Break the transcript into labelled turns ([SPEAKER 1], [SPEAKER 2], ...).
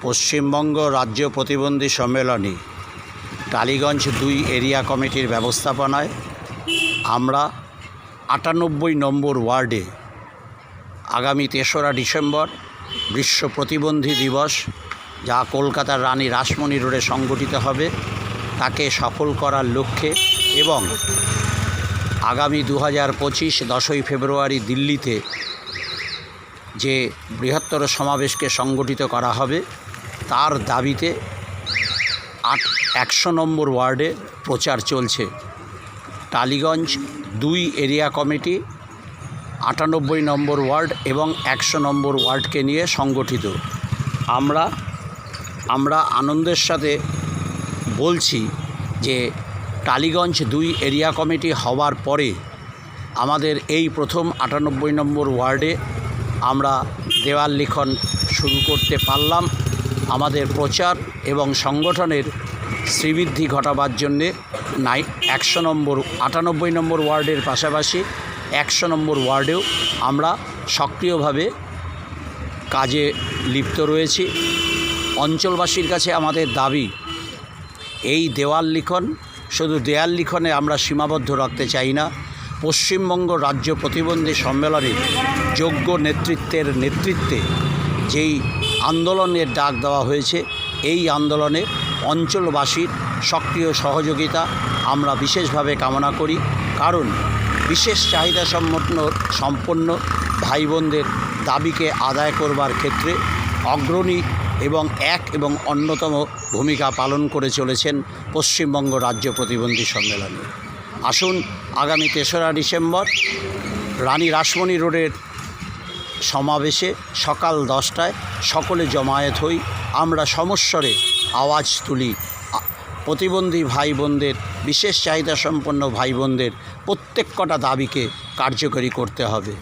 [SPEAKER 1] পশ্চিমবঙ্গ রাজ্য প্রতিবন্ধী সম্মেলনী টালিগঞ্জ 2 এরিয়া কমিটির ব্যবস্থাপনায় আমরা 98 নম্বর ওয়ার্ডে আগামী 3রা ডিসেম্বর বিশ্ব প্রতিবন্ধী দিবস, যা কলকাতার রানী রাসমণি রোডে সংগঠিত হবে, তাকে সফল করার লক্ষ্যে এবং আগামী 2025 10ই ফেব্রুয়ারি দিল্লিতে যে বৃহত্তর সমাবেশকে সংগঠিত করা হবে, তার দাবিতে 100 নম্বর ওয়ার্ডে প্রচার চলছে। টালিগঞ্জ 2 এরিয়া কমিটি 98 নম্বর ওয়ার্ড এবং 100 নম্বর ওয়ার্ডকে নিয়ে সংগঠিত। আমরা আনন্দের সাথে বলছি যে টালিগঞ্জ 2 এরিয়া কমিটি হওয়ার পরে আমাদের এই প্রথম 98 নম্বর ওয়ার্ডে আমরা দেওয়াল লিখন শুরু করতে পারলাম। আমাদের প্রচার এবং সংগঠনের শ্রীবৃদ্ধি ঘটাবার জন্যে 98 নম্বর ওয়ার্ডের পাশাপাশি 100 নম্বর ওয়ার্ডেও আমরা সক্রিয়ভাবে কাজে লিপ্ত রয়েছি। অঞ্চলবাসীর কাছে আমাদের দাবি, এই দেওয়াল লিখন শুধু দেয়াল লিখনে আমরা সীমাবদ্ধ রাখতে চাই না। পশ্চিমবঙ্গ রাজ্য প্রতিবন্ধী সম্মেলনের যোগ্য নেতৃত্বে যেই আন্দোলনের ডাক দেওয়া হয়েছে, এই আন্দোলনে অঞ্চলবাসীর সক্রিয় সহযোগিতা আমরা বিশেষভাবে কামনা করি। কারণ বিশেষ চাহিদা সম্পন্ন ভাই বোনদের দাবিকে আদায় করবার ক্ষেত্রে অগ্রণী এবং অন্যতম ভূমিকা পালন করে চলেছেন পশ্চিমবঙ্গ রাজ্য প্রতিবন্ধী সম্মেলনে। আসুন আগামী 3রা ডিসেম্বর রানী রাসমণি রোডের সমাবেশে সকাল 10টায় সকলে জমায়েত হই। আমরা সমস্বরে আওয়াজ তুলি। প্রতিবন্ধী ভাই বোনদের, বিশেষ চাহিদা সম্পন্ন ভাই বোনদের প্রত্যেক কটা দাবিকে কার্যকরী করতে হবে।